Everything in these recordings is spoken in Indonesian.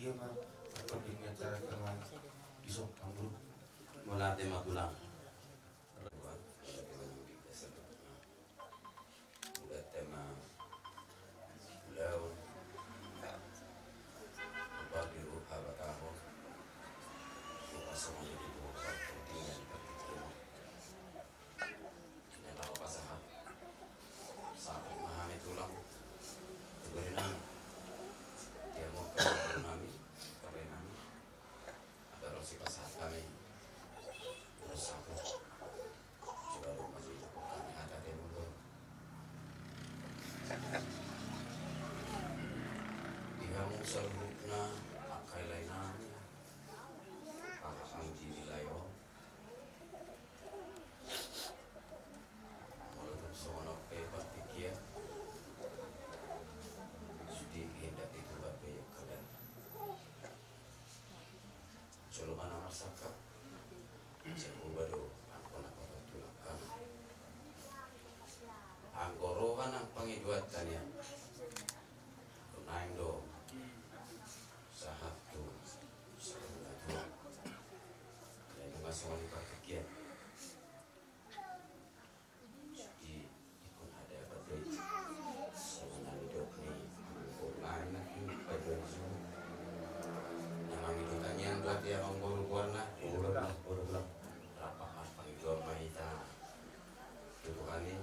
dia mah perpindah cara kemana isok ambruk Melate magulang. Udah tema beliau bagi ruh abataho kita semua jadi buah pentingnya diperhatikan. Ini lalu pasangan sampai memahami tulang tubuh dia mau ke nami atau si pasangan kami bersama coba lu masih kami ada di mulut dihamu serhukna akai lainami ang dinilayo walaupun seorang pebat pikir sudi hendak itu bapak kalian coba mana masyarakat Jago baru aku nak tulakan. Anggorohan ang pangiduatan yan. Kunain do sahatu sarunatu. Kaya nung masuk ang ipagkakyan. Jadi ikon ada badoy. Sa manalidok ni kunain na yung badoy so. Namang idutan yan doat yan ang guru-guan na. Urug-urug. Rapakan pangidor mahita tubuhani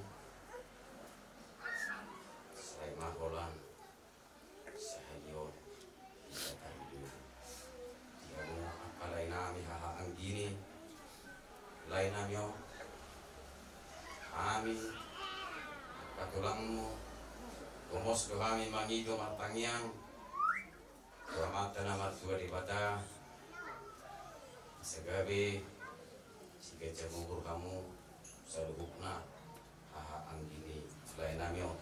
saya maholan sahayon kita tahu dia mau apa lain nami haha anggini lain namyo kami katulangmu kumos kami mangido matangyang kuamatan amat tua di bata segabi jika cemur kamu salubukna haha anggini selain namyo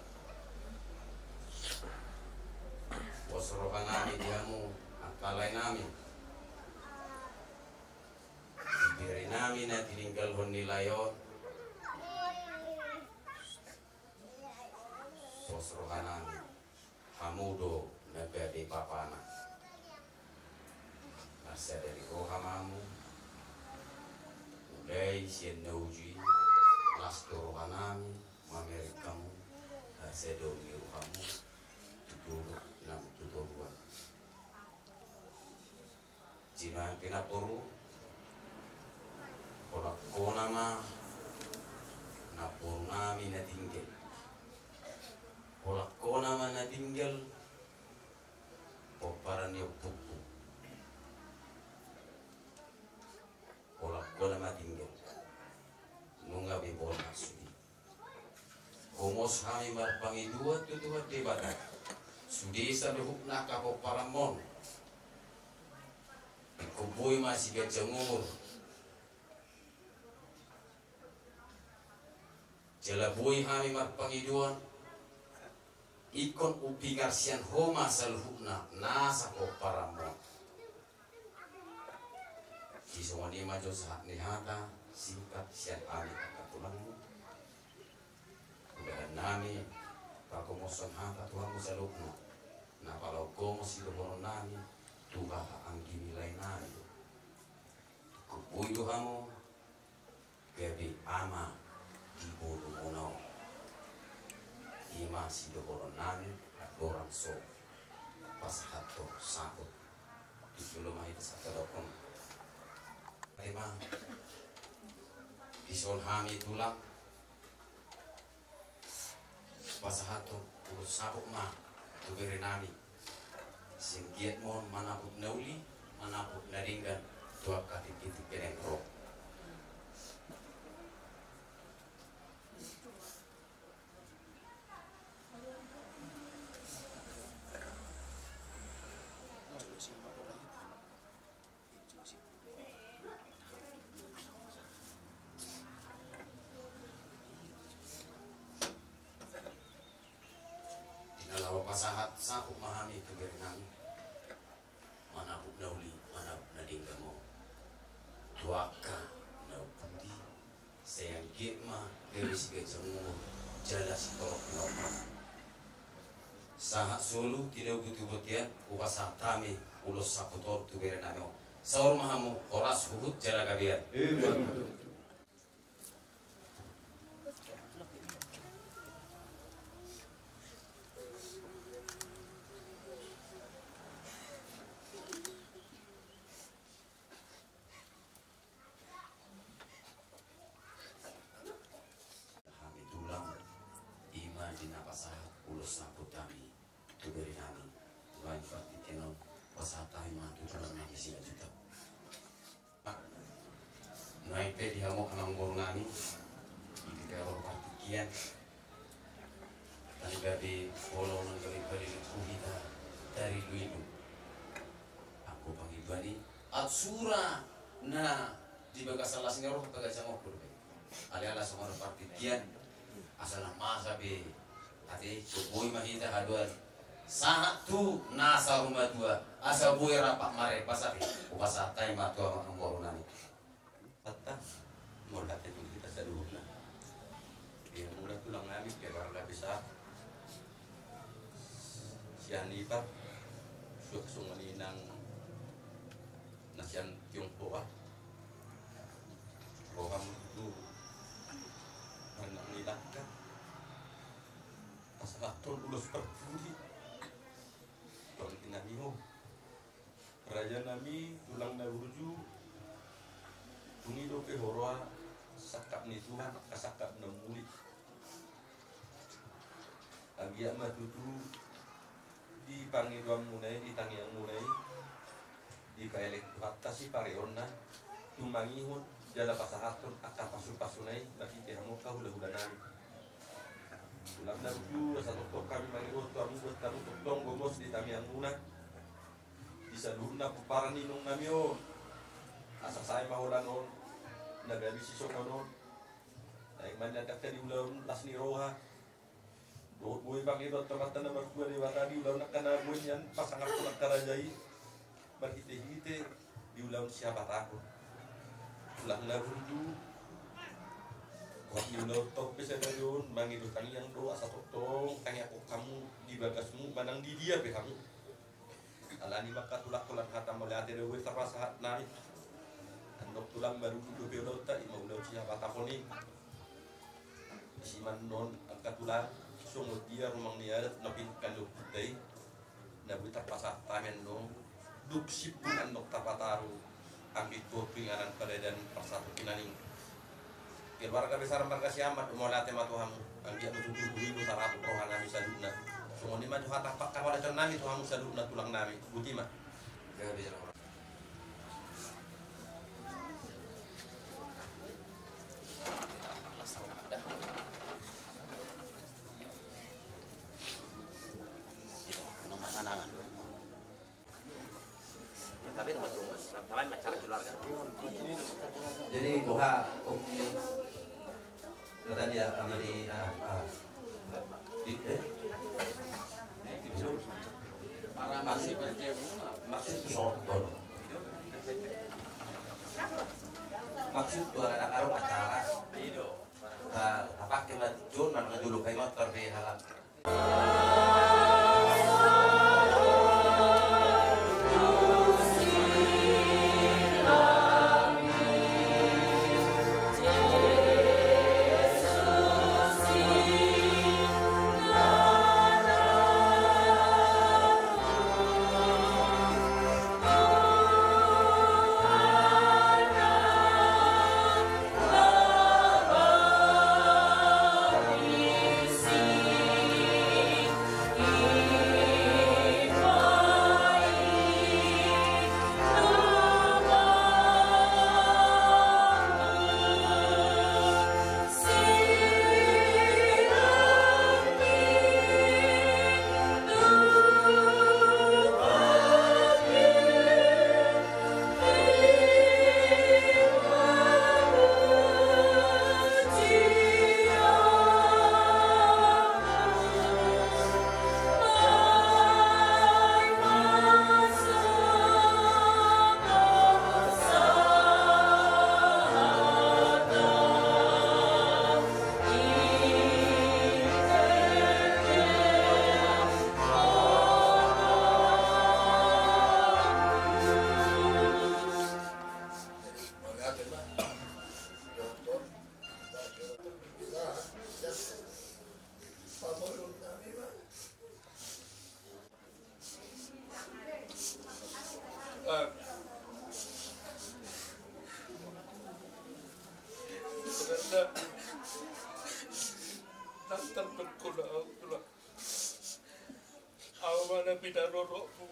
wasrokan nami diamu akalai nami diberi nami na tininggal hon nilayon wasrokan nami hamudo nagadi papana nasa dari kohamamu Dai sian nauji lastoro kanami mameri kamu sedo miru kamu tuturu nam tuturuan jina pinaporu kolak konama napuru nami na tinggal kolak konama na tinggal poparan yo pupu kolak konama tinggal nunga bibol sudi komos kami marpangi dua tutuat debata sudi saluhuk na kapo paramon kuboy masih gajangumur jelaboy kami marpangi dua ikon upi garsian homa saluhuk na nasa ko paramon di semua ni maju saat nihata singkat sian ami katulangmu udah nami paku moson hata tuhan musalukna na kalau komo si dobono nami tuha anggini lain nami kupui tuhamu gabi ama di bodo monau ima si dobono nami orang so pas hato sakut di dulu mah itu sakadokon tema Bison hami tulang pasahato urus sabuk ma tubere nami singgiat mon manaput nauli manaput naringgan tuak kati titik pereng roh pasahat sakuk mahami tubere nami manaput nauli manaput naringgan mo tuaka naupundi sayang gitma dari siga jemur jala si torok naupang sahat sulu tidak butuh butian upasa tami ulos saputor tu bere namo saur mahamu oras hubut jara gabian kami tulang ima dinapasah ulos saputami tu bere nami lain fati kenal pasatai matu tulang nami sila juta naik teh dihamok nang ngani ini kalau partikian tadi gabi follow nang kali kuhita dari duidu aku panggil bani atsura na di bagas salah singaruh kagak cangok kurbe ala sama partikian asal masa be ati boy mahita haduan satu nasa rumah dua asa boy rapak mare pasati upasatai matu ama ngorunani patah mulai itu kita sadurna yang mulai tulang nami biar warga bisa sianipa suka sungalinang nasian tionghoa roham itu anak nilaka pasaton ulos perpudi tuang tinamiho raja nami tulang nabuju Tunido ke horoa sakap ni Tuhan kasakap na muli agia matutu di pangiduan mulai di tangiang mulai di kaelek hatta si pareonna tumangihun jala pasahaton akah pasu-pasunai bagi kehamu kau hula-hulanami ulang naruju rasa tok kami mangihun tuamu buat kamu tong gomos di tangiang mulai bisa luna puparan ninong namio asa saya mahulan on nagabi si sokonon ay manyadak tadi ulang las ni roha doh boy bang ibot tamatan na markuwa di watadi ulang nakanabuin yan pasangat ko nagkarajay marhite-hite di ulang siapa takut ulang nabundu kok di ulang tok bisa na yun mangido kani yang doa sa totong kani ako kamu di bagasmu manang di dia be kamu alani maka tulak tulang hatam oleh ate dewe terasa naik andok tulang baru duduk belota ima ulau siapa takoni si non angkat tulang sungguh dia rumang niadat napin kanduk putih nabi terpasah tamen dong duk sipun andok tapataru ambil tuh pinganan pada dan persatu kinaning biar warga besar marga siamat umolate matuhamu ambil betul ibu sarapu rohana bisa duna sungguh ni maju hatak pak kawala nami tuhamu saduna tulang nami butima gak bisa. Jadi buka kata dia amali maksud soton maksud tuh anak arung acara apa kita jun mana dulu kayak motor di halam na nang ko na ako. Awa na pinaroro mo.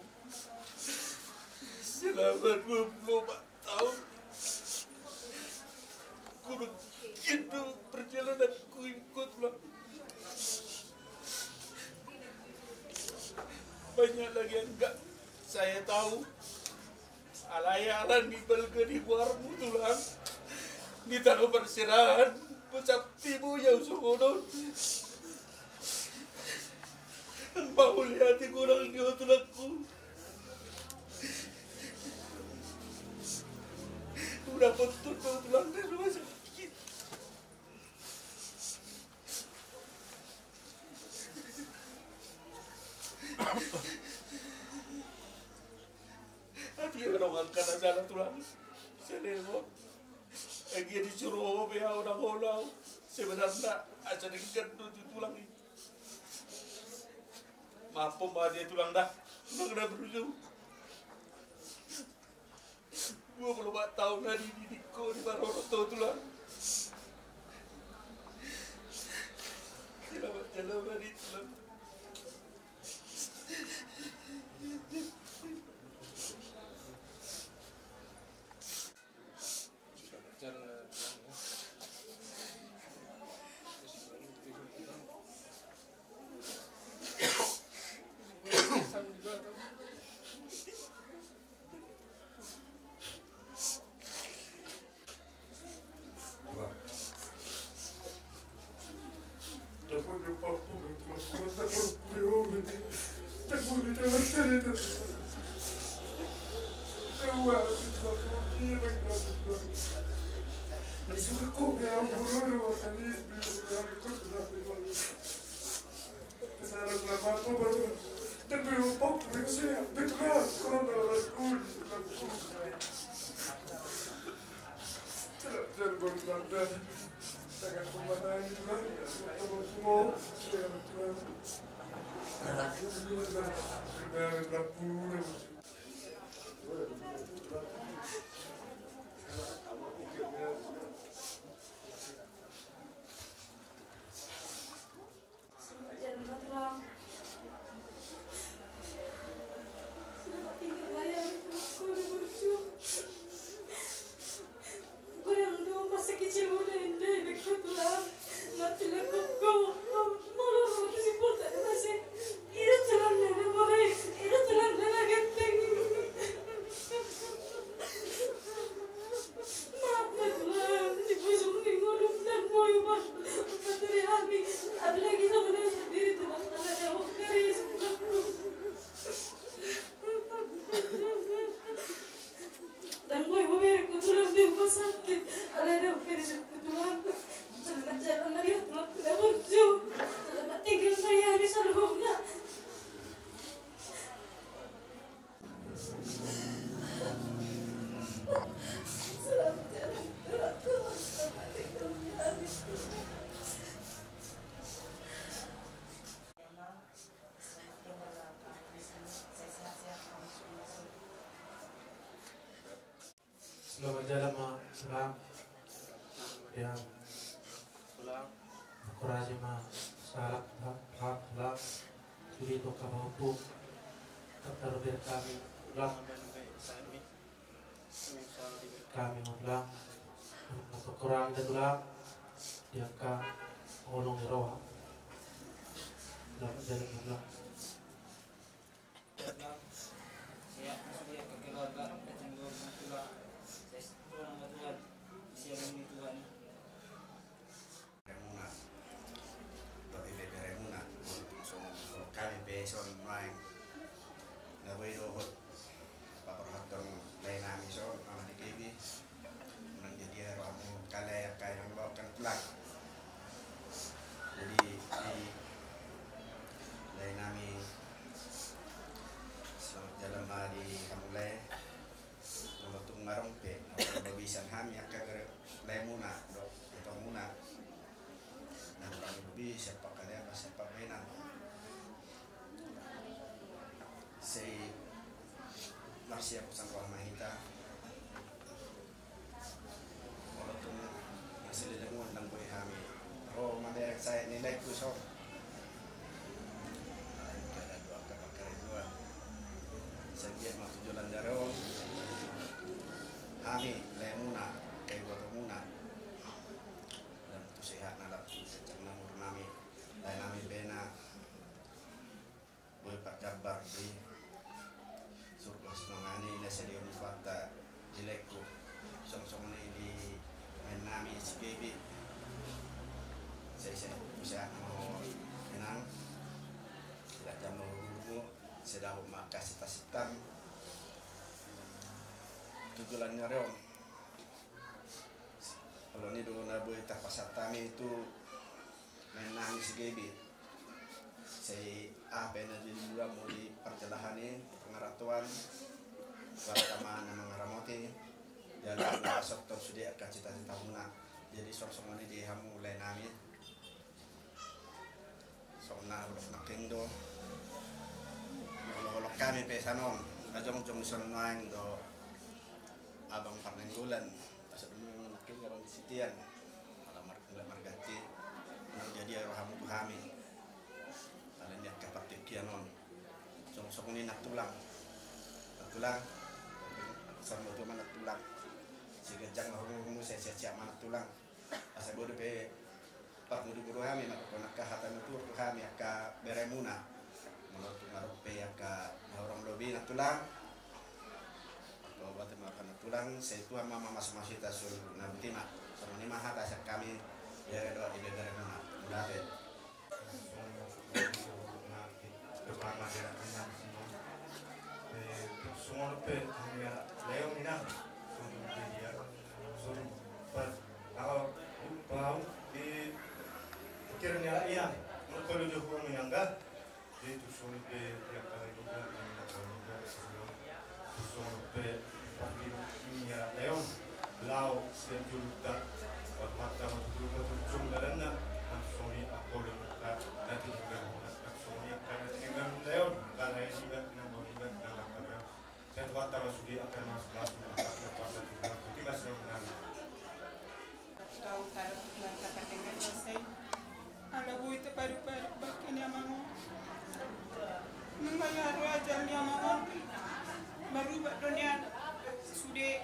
Salamat mo taon. Kung ito perjalanan ku ikut lah. Banyak lagi yang enggak saya tahu. Alayalan di balga di warmu tulang. Di tanah persirahan. Pesaktimu yang sukonon. Ang bahuli hati kurang di tulangku. Udah betul tulang di rumah sakit. Hati yang orang kena jalan tulang. Selewat. Lagi disuruh biar orang-orang. Sebenarnya aja gendut di tulang ini. Maaf mbak dia tulang dah. Tulang dah berujung. Gua belum tahu nadi didikku di Baroroto tulang. Jalan nadi tulang. Selamat jalan ma selang yang aku raja ma salah hak suri to kamu terlebih kami ulang kami ulang atau kurang dan ulang diangka ngolong roh selamat jalan ulang. Masih aku sang mahita walaupun masih ada ngundang saya nilai kusok. Ada dua kakak dua. Sekian waktu jalan darong. Kami lemuna, kayak buat muna. Dan itu sehat nalap sejak namur nami. Dan nami bena. Boleh Pak Jabar di surga senangani nasi dia mufata jelekku. Song-song ini di main nami SPB. Saya bisa mau menang. Tidak jam menunggu. Sedang memakai sitas-sitam. Tujuannya reom. Kalau ini dulu nabu itah pasar tami itu main nami SPB. Saya apa yang jadi dua mau di perjalanan ini pengaratuan wartaman nama ngaramoti jalan pasok tahun sudah akan cita-cita muna jadi sok-sok ini dia mulai nami sona udah naking do kalau kami pesanon ajong-jong sonang do abang Panenggulan pas dulu naking abang di sitian alamar margati jadi rohamu kami kalian lihat kapatik kianon sok-sok ini nak tulang sama tu mana tulang si gejang orang saya siap mana tulang asal bodoh pe pak mudu guru kami nak kahatan itu kami aka beremuna menurut ngaruh pe aka orang lobi nak tulang kalau buat makan tulang saya tu ama mama masih tasul nanti mak sama ni mah ada kami dari doa di beremuna mudah pe semua pe hanya leo minang dia suruh per kalau bau di pikirnya iya kalau dia kurang minangga dia tu suruh pe yang kali juga suruh pe pagi minyak leo lau sejuluta mata matu darana langsung aku letak nanti juga langsung akan tinggal leo karena ini juga dan waktu masuk akan masuk kita senang tahu taruh kata dengan selesai ada buit paru-paru bakin yang mau mengajar ajar yang mau baru dunia sudah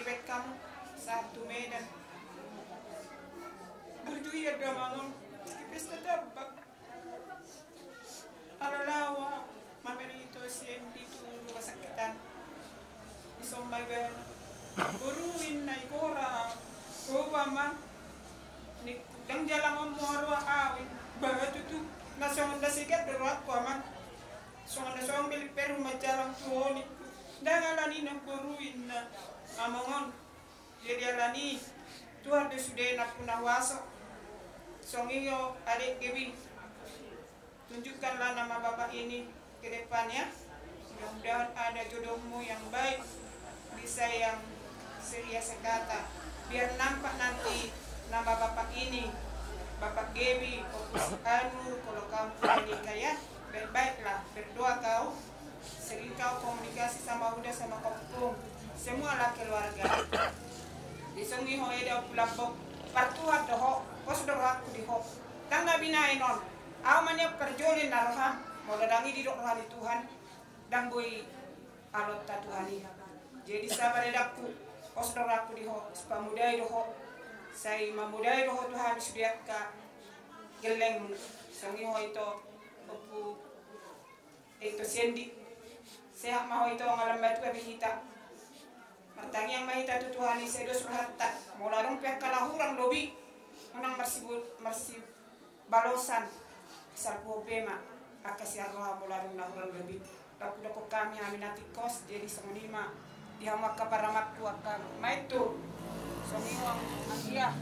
direkam satu Medan berjuir dia mau pesta tabak alalawa mameni itu sih itu kesakitan isombai ben buruin nai kora kowa man ni dang jalan ngomoro awin bahwa tu nasional dasikat berat ko man soalnya milik peru majalang tuoni dang alani nang buruin na amongon jadi alani tuar de sudah nak punah waso songiyo adik gebi tunjukkanlah nama bapak ini ke depannya. Mudah-mudahan ada jodohmu yang baik, bisa yang seria sekata. Biar nampak nanti nama bapak ini, Bapak Gebi, Opus Anu, kalau kamu menikah ya, baik-baiklah, berdoa kau, sering kau komunikasi sama udah sama kampung, semua lah keluarga. Disengi ho eda pulapok, partuat doho, kos doho aku diho, tangga binain on, amannya perjolin narham, moladangi di doa hari Tuhan, dan boy alot Tuhan. Jadi sabar edakku, kos doho aku diho, pamudai doho, saya mamudai doho Tuhan sudah ka geleng, sengi ho itu opu itu sendi, sehat mau itu ngalam batu abihita. Martangi yang mahita tu Tuhan ini sedos berhatta, molarong pihak kalahurang lobi, menang masih balosan, sarpo pema, akasih arroha molarong nahurang lobi. Laku doko kami aminati kos jadi semenima, dihamak kaparamak tuakan, maitu, somiwang akhirah,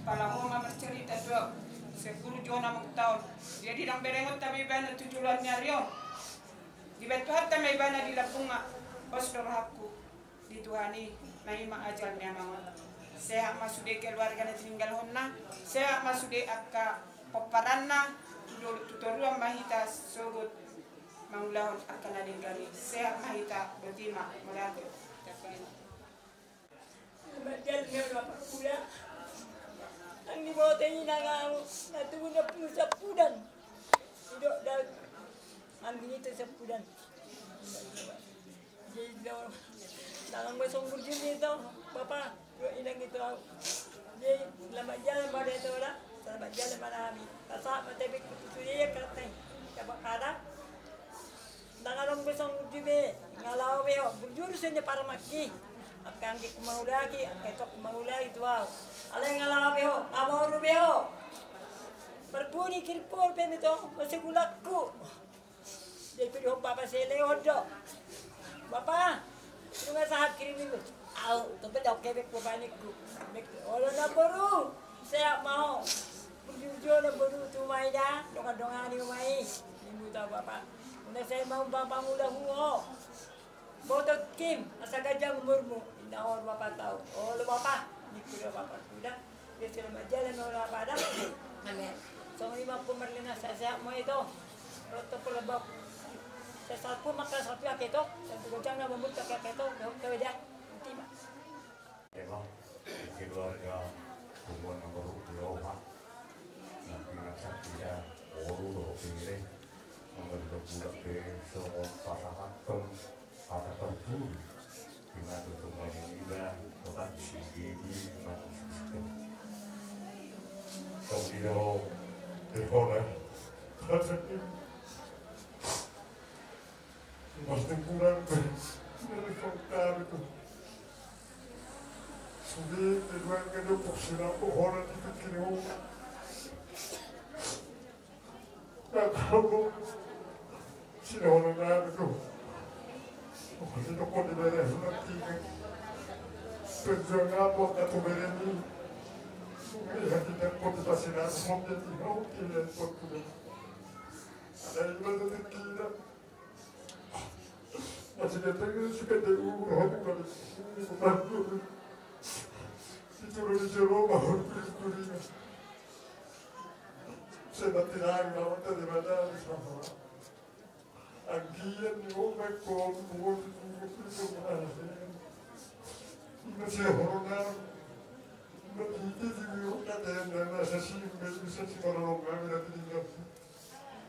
palahoma bercerita doa, 10 jona tahun, jadi dang berengot tapi bana 7 rion, di betuhat kami bana di lapunga, bos dorhaku. Dituhani naima ajal nyamangon sehat masude keluarga na tinggal honna sehat masude akka paparanna tutoruan mahita sogot manglahon akka nadinggali sehat mahita betima mulate Badal ngero apa pula. Ang bote na nga natuna po sa pudan. Ido dal ambil itu sa pudan. Jadi dalam besong burjun itu, Bapak, inang itu. Jadi lama jalan pada itu lah, lama jalan pada kami. Tasak mata bek tujuh kertas, dapat kada. Dalam besong burjun ngalau beo, burjun saja para maki. Akan kita mau lagi, ketok mau lagi tu wow. Alai ngalau beo, amau beo. Berpuni kirpol pen itu masih gulaku. Jadi pergi Bapak seleo dok. Bapak, rumah sahat kirim itu. Au, tapi dok kebek paniku. Olah nak baru, saya mau. Berjujur nak baru tu mai dah. Dongan ni mai. Ibu tahu Bapak. Udah saya mau Bapak muda huo. Botot Kim, asal gajah umurmu. Indah orang Bapak tahu. Oh, lu Bapak, ni kuda Bapak kuda. Dia selama jalan orang pada. Amin. So, lima pemerintah saya mau itu. Roto pelebab. Saya sapu maka sapu itu. Dan gojang na memut kakek itu. Daun keweda. Timah. Emang keluarga hubungan nomor dua pak. Nanti rasa dia orang pilih nomor dua ke soal pasangan pada tempur. Dengan tutupan ini dah orang sini masih sistem. Kemudian Dekolah, katanya masih kurang dari fakta itu. Sudah terang ada posisi orang itu kini tak tahu si orang ada itu. Orang itu kau di daerah nanti perjuangan apa kata berani. Ya kita konsentrasi dan semuanya tinggal kita fokus. Ada yang berada di kita. Masih kita suka diurut kalau ini itu lebih jauh bahwa kurikulumnya. Saya tidak tahu dari mana di sana. Agian orang kau buat itu mana? Masih orang Itu juga ada asasi orang orang yang tinggal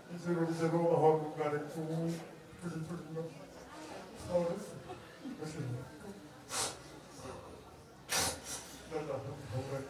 itu bisa orang orang itu itu orang masih dah orang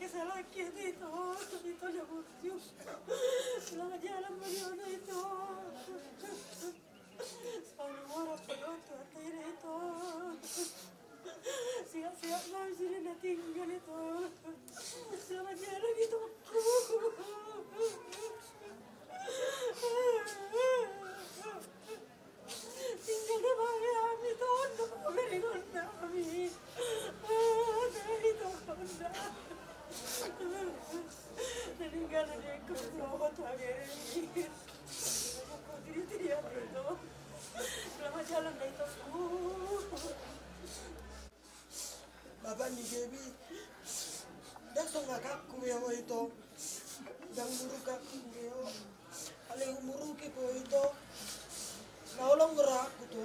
que se la quietito, le busco. La mañana murió, ni Gaby. Datang kakakku ya itu. Dan muruk aku ya. Paling muruk itu itu. Naulong gerak tu.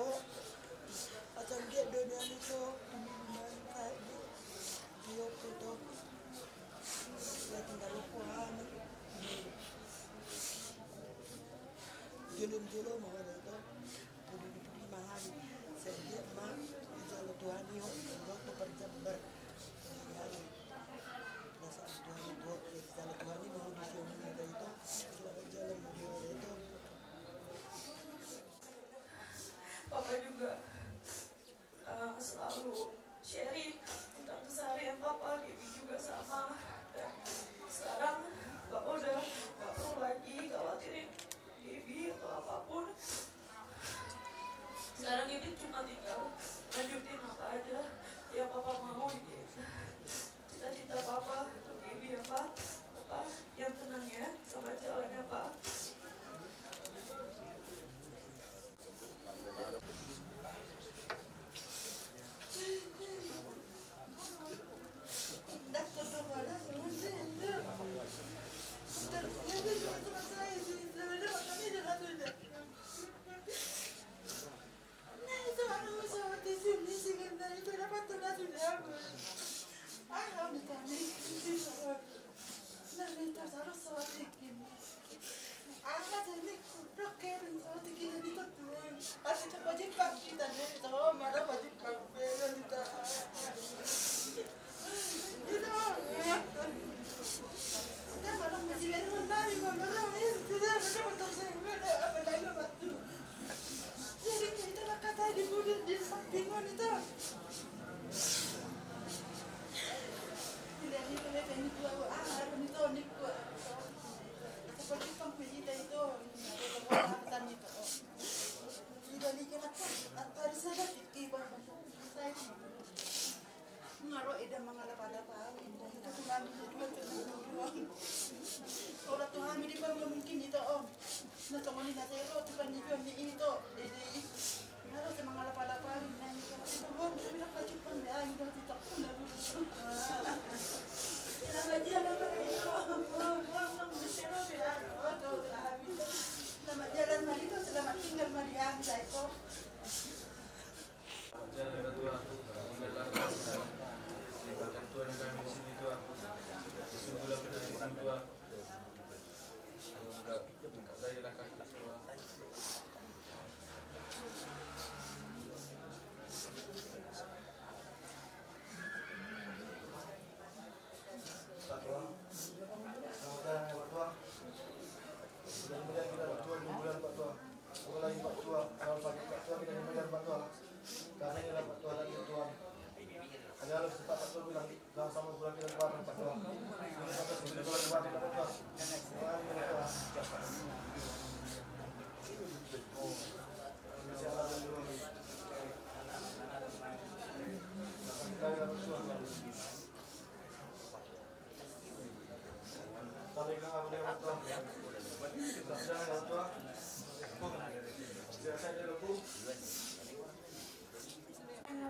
Macam dia dunia ni tu. Dia tu. Dia tinggal lupa. Julum-julum mau ada tu. Pudi mahal. Saya mah jalan Tuhan ni waktu berjember. Masa Tuhan itu jalan Tuhan ni mau disuruh ada itu. Jalan mau ada itu. Papa juga selalu sharing tentang keseharian Papa. Gaby juga sama. Dan sekarang Papa udah gak perlu lagi khawatirin Gaby atau apapun. Sekarang Gaby cuma tinggal lanjutin apa aja yang Papa mau gitu. Cita-cita Papa untuk Gaby apa? Papa yang tenang ya sama jalannya Pak.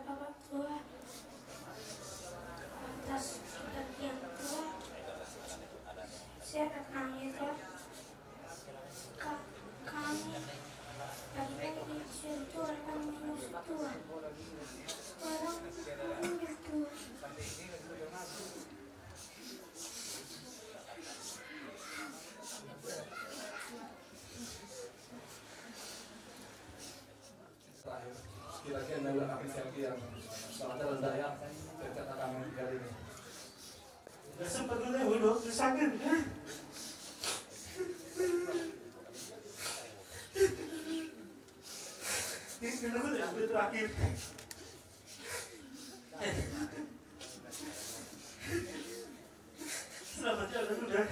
Bapak tua atas yang tua saya akan nangis kami lagi itu akan minus tua sekarang minus tua. Lagi adalah apresiasi yang sangat rendah ya terkait kami kali ini. Gak sempat dulu sakit. Ini aku udah terakhir. Selamat jalan udah.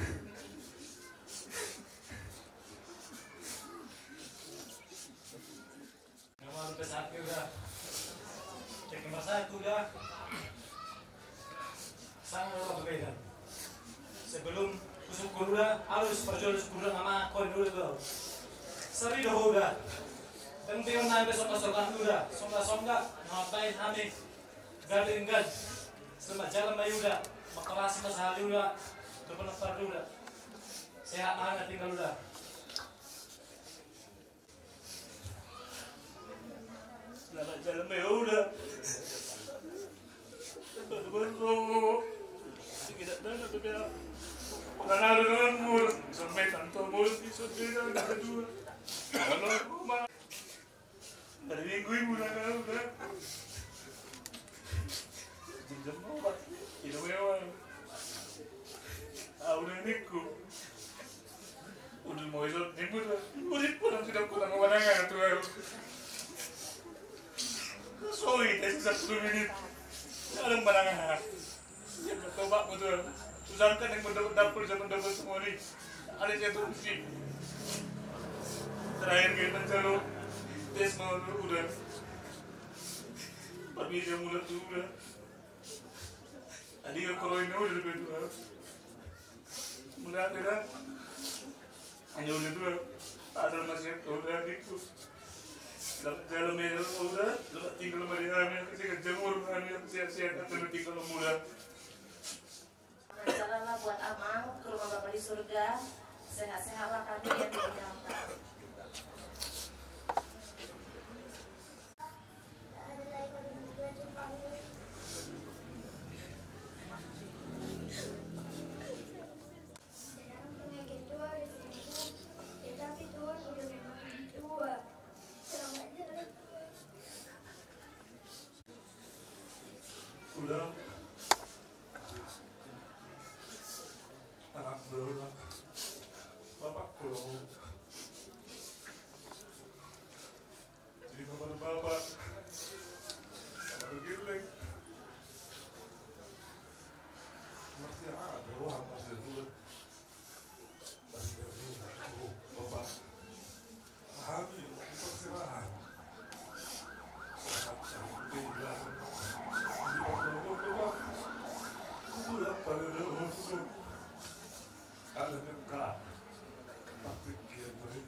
Sampai sakit udah. Cek nomor 1 udah. Sangat berbeda. Sebelum kusuk udah harus perjual udah sama koin dulu tuh. Seri dah udah. Dan biar naik besok-besokan udah. Songa-songa ngapain hamil. Galing gad. Selamat jalan Mbak Yuda. Makasih Mas Hali udah. Udah pendaftar udah. Sehat banget tinggal udah. Selamat jalan Mbak Yuda. Baru tidak ada tuh dia. Karena ada dengan mur sampai tanpa mur bisa tidak ada dua. Kalau rumah dari minggu udah. Jam obat itu memang. Udah niku. Udah mau isot niku dah. Udah pulang sudah pulang kemanangan tuh. Sorry, tadi 10 menit. Ada kemanangan. Ya coba betul. Susahkan yang dapur zaman dapur semua ni. Ada jatuh musik. Terakhir kita calo tes mau udah. Tapi dia mulai tu udah. Tadi kalau ini udah betul. Mulai ada. Hanya udah tu. Ada masih udah gitu. Dalam meja udah. Tinggal melihatnya. Kita jemur hanya siap-siap atau tinggal muda. Jalanlah buat Amang ke rumah Bapa di surga. Sehat-sehatlah kami yang ditinggalkan. Udah. Anak berulang. Bapak pulang. Jadi bapak bergiling. Masih ada uang masih dulu. Bapak. Hamil, persilahan. Sudah pada dahulu. Ada dekat, tapi dia beri.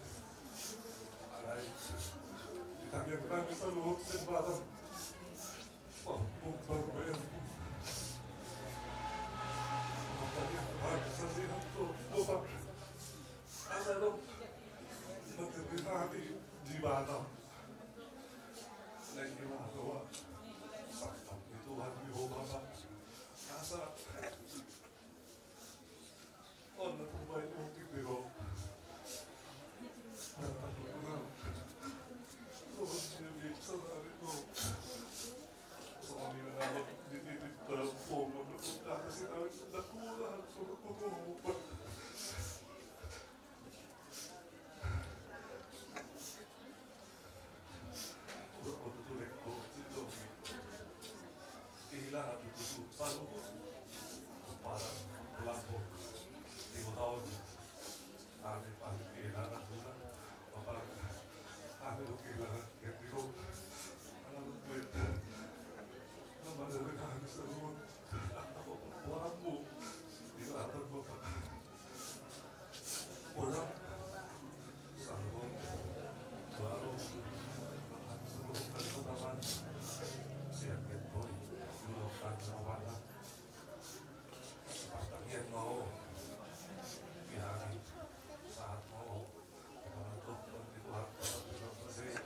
Ada kita yang pernah bisa luhut sebatas. Oh, bukan bayar. Makanya harus saya untuk bapak. Ada dong. Nanti hati di mana? Lagi mana doa? Sakit itu hati bapak. Asa. Oh, nanti baik mungkin biro. Oh, jadi sehari itu. Soalnya kalau di telepon untuk kasih tahu sudah kurang suruh kumpul. Kehilangan itu selalu para pelaku. Tahun ada paling kehilangan bulan apa ada kehilangan ketika ada duit nama dari kami semua orangmu di atas bapak orang selalu baru sebelum pertemuan siap ketoi dulu kan awalnya seperti yang mau saat mau untuk itu harus bersih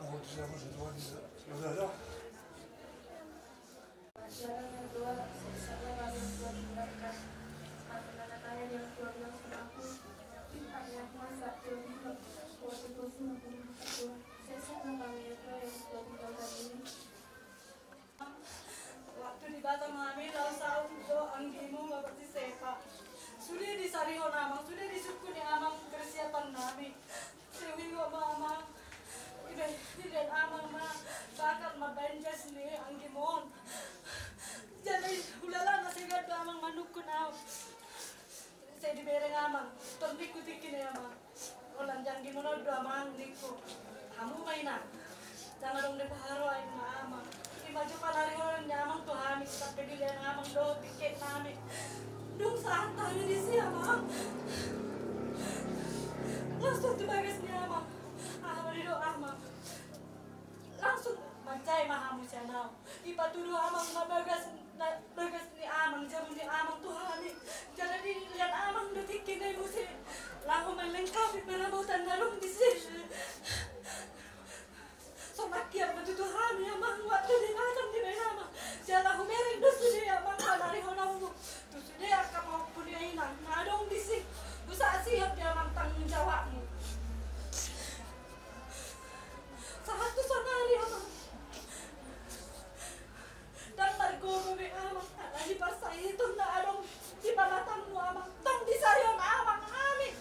mau sama Tuhan sudah. Jalan yang kedua, saya kami telah mendengarkan anak-anak yang keluar sama aku. Hanya masa kehidupan waktu itu saya senang kami yang telah tinggalkan ini. Waktu di Batam kami lalu tahu do anggimu bapak si Sepa. Sudah disariho nama, sudah disukuni amang persiapan kami. Sewi mama, dan amang bakat mabenja sendiri anggimon. Jadi ulala nasi gado amang manukun am. Saya dibereng amang, terdikuti amang. Ulan jangan gimana do amang niku. Kamu mainan, jangan dong depaharo aing amang. Maju palari orang nyamang tuh kami sampai dilihat amang do pikir kami. Dung santai di sini amang. Langsung tuh bagas ni amang. Amang di do amang. Langsung mencai mahamu channel. Ipatudu amang bagas ni amang jamu ni amang tuh kami. Jangan dilihat amang do pikir ni musi. Lalu melengkapi perabotan dalam di sini. Somakia betutuhan ya mang waktu di Batam di Benama jalan humereng dosu dia mang panari honau dosu dia kamu punya inang nadong disik busa siap dia mang tanggung jawabmu satu sonali amang dan margomo be amang di pasai itu nadong di pamatammu amang tang disarion amang amin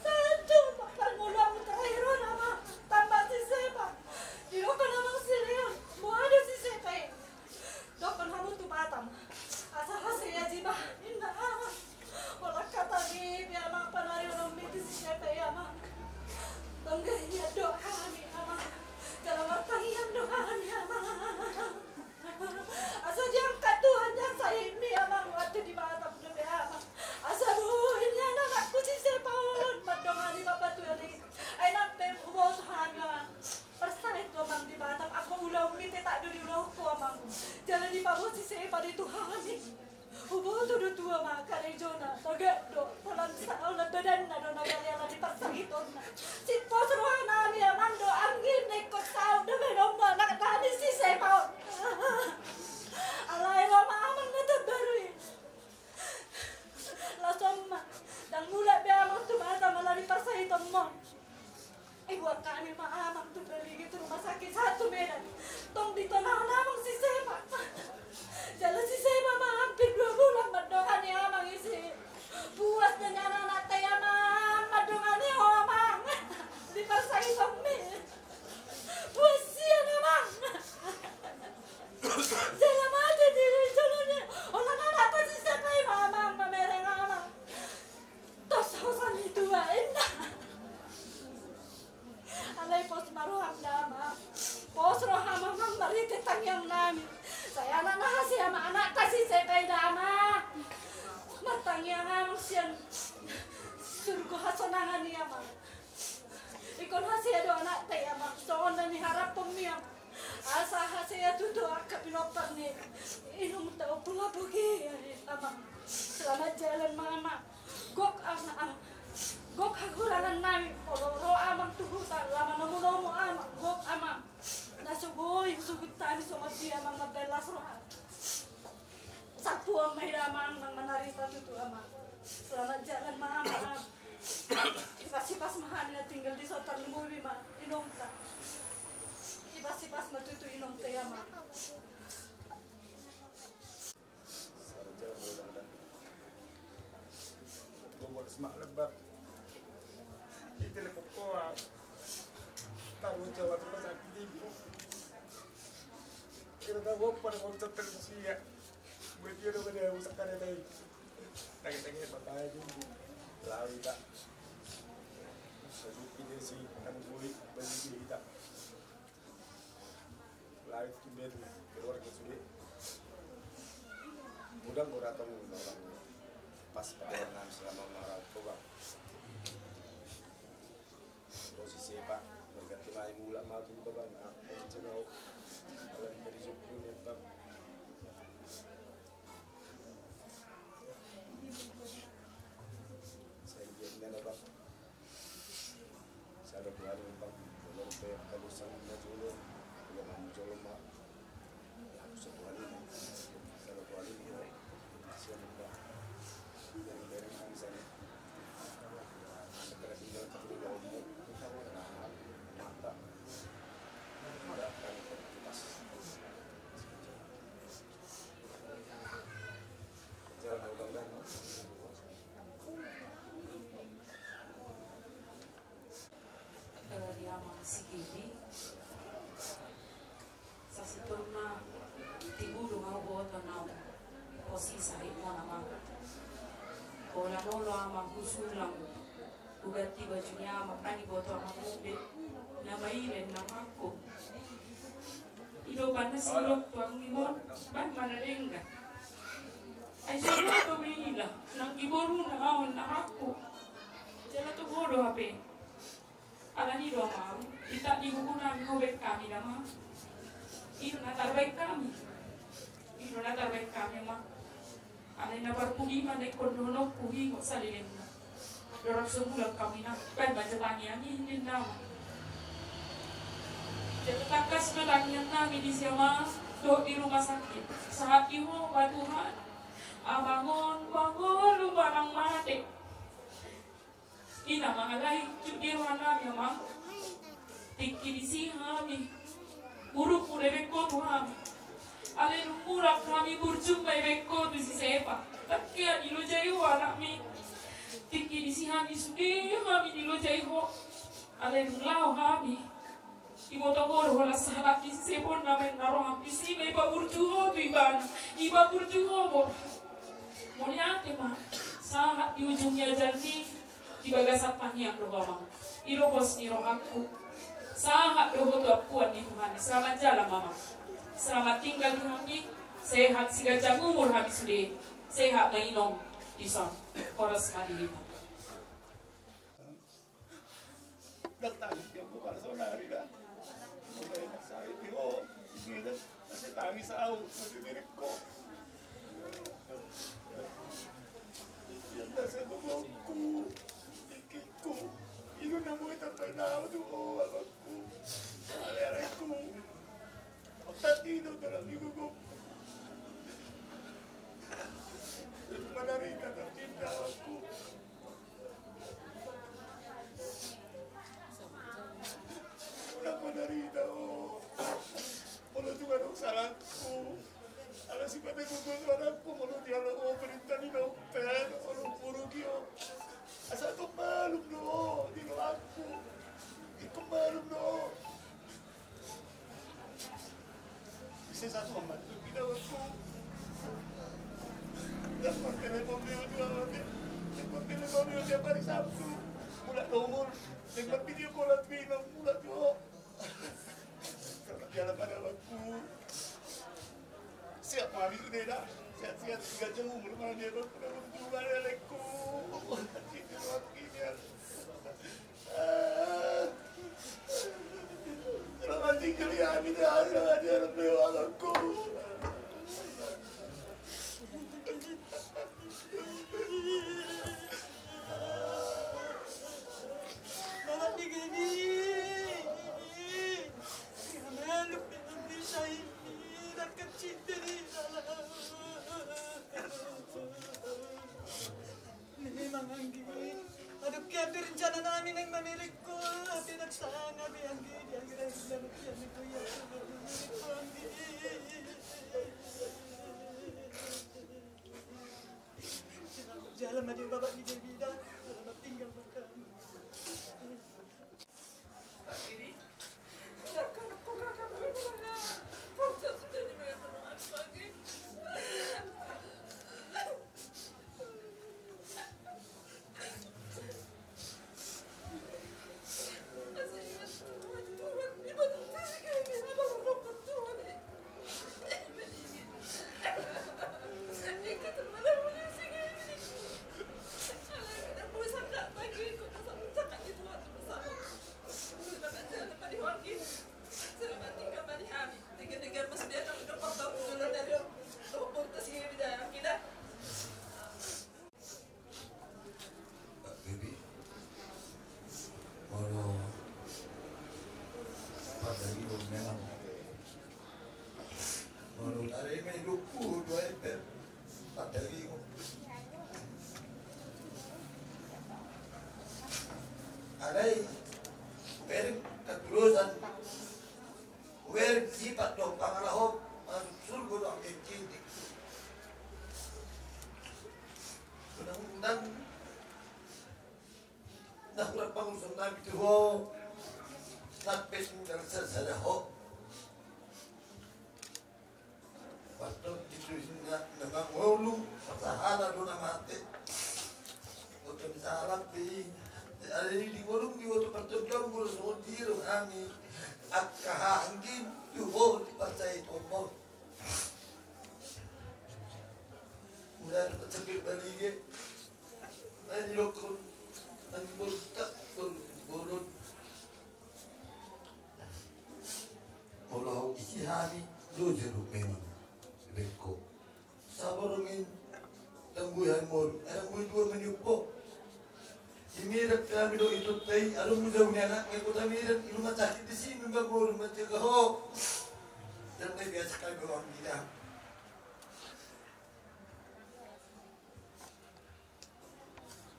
satu pakal mulam terakhir amang tambah si Sepa. Dokon namang si Leon, mau ada si Sepe. Dokon kamu tuh Batam. Asa hasil ya jiba, indah amat. Olah kata ni biar mak panari orang miti si Sepe ya mak. Tongganya doa kami amak. Dalam artian doa kami amak. Asa jangkat Tuhan yang saya ini amak waktu di Batam dulu amak. Asa ini anakku si Sepe. Madongani bapak tuh yang enak pem ubos hanga. Persan itu amang di Batam, aku ulang mite tak dari ulang ko amang. Jangan dibawa si Sepa di Tuhan ni. Ubo tu do tua mak kare jona, tagak do, talan sa ulat badan na do nagaliala di pasagiton na. Si posrohan nami amang do angin nekot sao do menom na nakatani si Sepa. Alay mama amang na tabarui. Lasom dan mula be amang tu Batam malari pasagiton mo. Buat kami maamang tuh pergi gitu rumah sakit satu Medan. Tong ditonang namang si Sepa. Jalan si Sepa mah hampir 2 bulan madongan ya amang isi. Puas dengan anak teh amang madongan ya amang. Dipasai kami. Puas sian amang. Jalan mati di jalannya. Orang anak apa si Sepa amang mamereng amang. Tos hosan itu enak. Alay pos maruham nama, pos roham mamang marite tangyam nami. Saya anak nahasi ama anak kasih sepeda dama. Matangyang amang siyan surgo hasonangan niya ma. Ikon hasi do anak tay ama, soon na ni harap pumiyam. Asa hasi tuto akka pinopar ni. Inum tao pula bugi ama. Selamat jalan mama. Gok ama. Gok hakurangan namin, ro amang tuhutan, lama nomo amang, gok amang. Nasugoy, sugut tani sumati amang mabelas rohan. Sapu ang mahiramang ng manarita tutu amang. Selamat jalan mama. Ipas-ipas mahal na tinggal di sotar lumuri ma, inom ta. Ipas-ipas matutu inom ta amang. Buat semak lebat. Telepon ko tahu Jawa tu pasal tipu. Kita tahu apa yang kita tersiap. Begitu pada usahakan itu. Tanya-tanya bapak itu lalu tak. Sebut kita si kan boleh bagi kita. Lalu tu betul keluar ke sulit. Mudah murah tahu orang pas pada orang selama marah coba. Si Sepa berganti main mula maju ke bawah mencenau kalau dari suku netap saya jadi mana bang saya berada di bang kalau saya kalau sangat posisi mo naman. Kung lolo ama gusulang ugati bajunya ama pani boto ama mube na mairen na mako. Ilo panas silok tuang limon ban manarenga. Ay sila to bila nang iboru na ahon na ako. Sila to bodo hape. Ala ni do ma ita di hubungan hobek kami nama. Ilo na terbaik kami. Ilo na terbaik kami ma. Ala na parpudi man ek konono puhi ko salilin na. Dorang sebulan kami na ban baca tangian ini nama. Jadi takas melangian kami di siapa do di rumah sakit. Saat ibu Tuhan, bangun lu barang mati. Ina mengalai judi wana memang tinggi di sini. Buruk pun beko Tuhan. Ale lumurap kami berjumpa beko di siapa. Tak kira di lojai wana mi tinggi di sini sudah kami di lojai ho. Ale lulau kami. Ibu togor wala sahabat di sepon namen naroh di sini iba burjuho tu iba burjuho bo. Moniate mah sahat di ujungnya janji di bagasat panjang doa mama. Iro bos niro aku sahat doa tu akuan di Tuhan. Selamat jalan mama. Selamat tinggal di kami. Sehat sigajang umur habis sudah. Sehat mainom di son. Koras kali lima. Datang yang bukan saudari dah. Saya tengok dia saya tangis au pada diriku. Yang saya tunggu ikutku. Itu nama kita pernah tu aku. Aleraku. Tadi itu dalam hidupku. Menari kata cinta aku. Dari tahu, kalau juga dong salahku, ala sifatnya gugur salahku, kalau dia lo perintah di dokter, kalau buruk yo, asal tu malum do, di aku, itu malum do. Bisa satu membantu kita aku, dapat telepon dia tiap hari Sabtu, mulai nomor, dapat video call film, mulai do. Jalan pada waktu siap mami sudah dah siap 3 jam umur mana dia berjumpa dengan aku itu waktu ini selamat tinggal ya kami dah ada lewat aku Mama digini memang anggi aduh kaya rencana namin ang mamilig ko pinagsanga di anggi di anggi na islamat yan ni kuya mamilig ko anggi jalan madi bapak di bebida selamat tinggal makan Alay, pero katulusan, well, sipat dong pangalahok, ang surgo ang enkinti. Unang-unang, nakurap pang usang namin ito ho, napes mo na sa laho. Pato, ito na nangangolo, sami dojeru memang beko saborongin tangguhan mor ang dua menyupo imirat kami do itu tay alam mo daw niya na kaya ko tamirat ilumah sakit di sini mbak mor matagaho dan may biasa kami orang bilang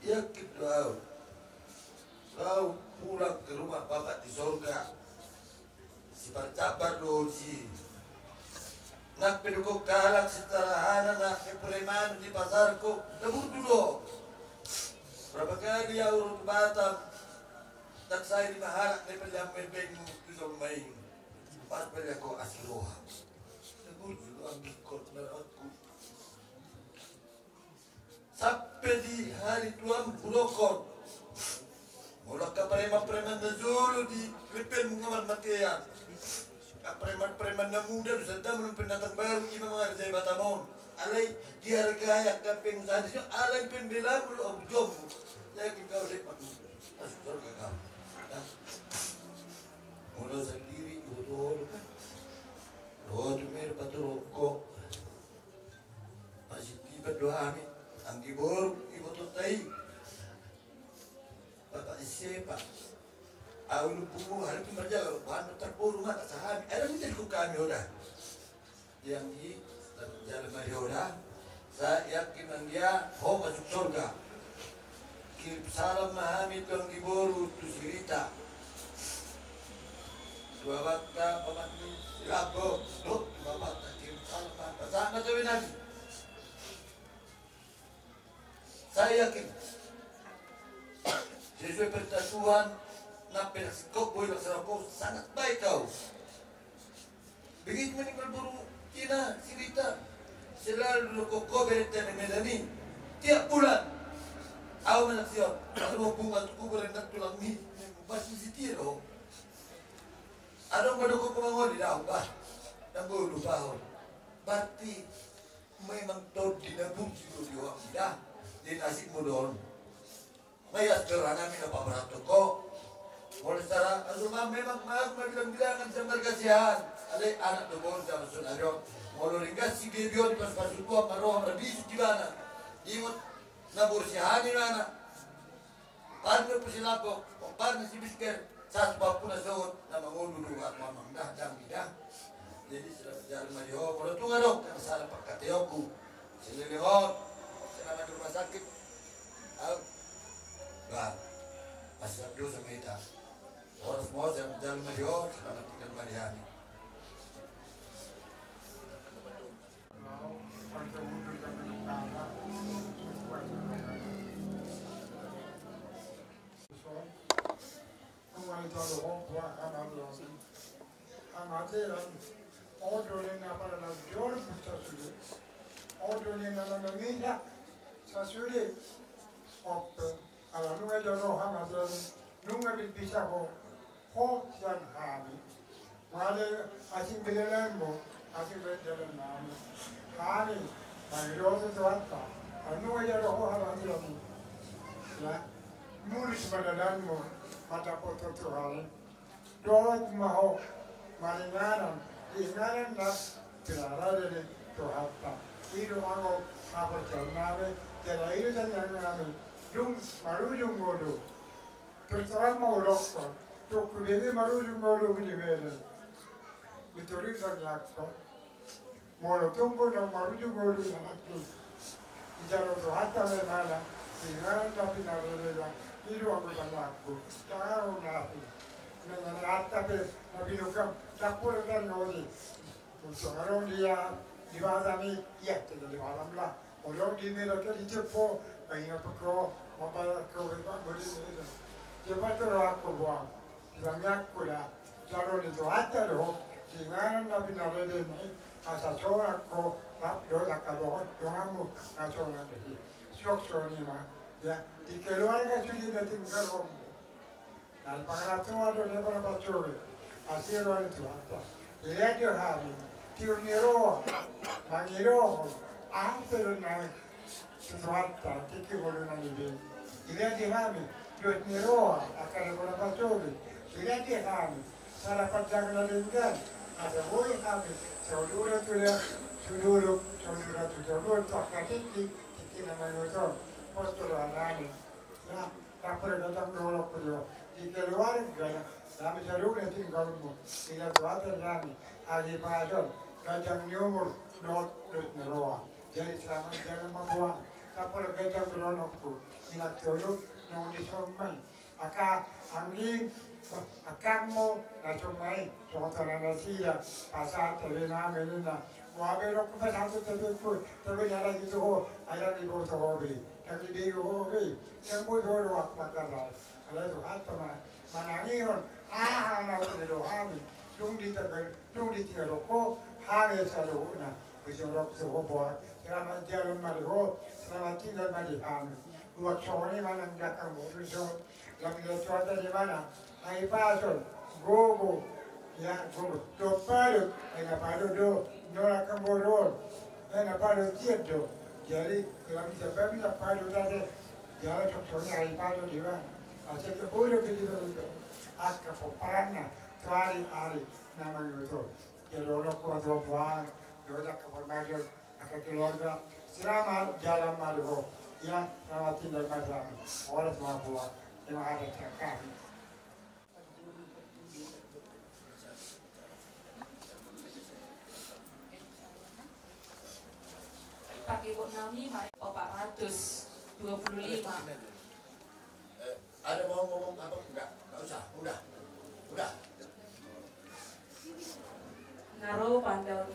yakin kau pulang ke rumah bapak di surga si percabar doji nak pedukok kalak setelah anak nak kepreman di pasarku lebur dulu berapa kali ya urut Batam tak saya di maharak ni peljam bebengmu itu main pas pelja ko asiroha lebur dulu angkikot aku sampai di hari Tuhan Purokon mulai ke preman-preman dulu di Lipen mengaman matian preman-preman na muda sedang belum pendatang baru ini mengarah saya Batamon alai dihargai kaping sadis alai pembela belum objom saya kita udah masuk surga kamu mulai sendiri betul kan roh mer patroko masih tiba doa nih anggi bor ibu tutai bapak siapa awal buku hari itu kerja bahan terpuru mata sahami ada mungkin kami udah yang di jalan Marioda saya yakin dia mau masuk surga kirim salam mahami tuang giboru tu cerita dua waktu paman ini silabo loh bapak kirim salam mahami sama tuh nanti saya yakin sesuai perintah Tuhan napel kau boleh laksanakan kau sangat baik kau begitu meninggal buru Cina cerita selalu kau berita medani tiap bulan aku menaksikan kalau bunga tuku berenang tulang mi masih sitiro ada pada kau pengangon di dalam bah dan bulu bahon berarti memang tahu dinabung juga diwak dah di nasi mudon mayas kerana mina Pak Berato kok oleh secara rumah memang aku bilang-bilangan sama kasihan ada anak tu baru sama saudara mau ringkas si bebio di pas tua maroh lebih di mana imut nabur si hani mana parno pusilapo parno si bisker satu bapu na sahut nama ngulu dua mamang dah jam bidah jadi sudah berjalan mario kalau tu ngadok kan salah pakai teoku selelehon selama di rumah sakit bah masih abdu sama kita orang semua saya berjalan mario selama 3 hari Nulis badadanmu pada foto Tuhan. Doa mau maringanan, inganan nak berada di Tuhan. Itu aku apa jalan jadi itu jangan kami. Jung maru jung bodoh. Terserah mau rokok. Tuk beli maru jung bodoh beli beli. Betul itu lakso. Mau tunggu nak maru jung bodoh nak tu. Jangan Tuhan tak mana. Inganan tapi nak berada. Itu aku aku. Tahu nabi. Dengan rata pe nabi nukam dapur kan ngoli. Untuk orang dia di mana ni ya jadi malam lah. Orang di mana tu di cepo, banyak pekro, apa kau berapa beri ni. Cepat tu aku buang. Banyak pula. Kalau itu ada loh. Dengan nabi nabi ni asal seorang aku nak doa kalau doamu asal nabi. Syok ni mah. Ya, di keluarga sudah tinggal om. Dan pengratu ada beberapa curi. Hasil itu apa? Lihat je hari. Tiurniro, mangiro, hampir naik sesuatu. Tiki boleh nanti. Lihat je hari. Tiurniro akan beberapa curi. Lihat je hari. Salah perjalanan dengan ada boleh kami saudara tak kaki nama itu postur anani ya tak perlu datang dulu perlu di keluar gaya kami saudara tinggal mu tidak tuatan kami agi pasal kacang nyumur not neroa jadi selama jangan membuang tak perlu kacang beronokku tidak turut nong disomai aka angin akammo na chomai chotana na sila pasar terena melina wabero ko pasado tabe yara gitu ho ayara di go to hobi tapi di go hobi yang mo do ro akmatara ala to atma manangiron na do hami dung di tiro ko hare sa do na bisoro so ho bo selama jalan mariho selama tinggal mari hami buat sore mana datang mo so lagi cuaca di mana ai pasol gogo ya gogo to palo ena palo do nora kamboro ena palo tieto jadi kalau bisa babi la palo tadi jalan contohnya ai palo di mana asal ke boleh begitu itu aska poparana tuari ari nama itu jadi orang kuat buang doa keberbahagiaan akan keluarga selama jalan malu ya selamat tinggal malam orang semua buat terima kasih. Pakai buat nami 425. Ada mau ngomong apa? Enggak usah, udah. Ngaro pandau di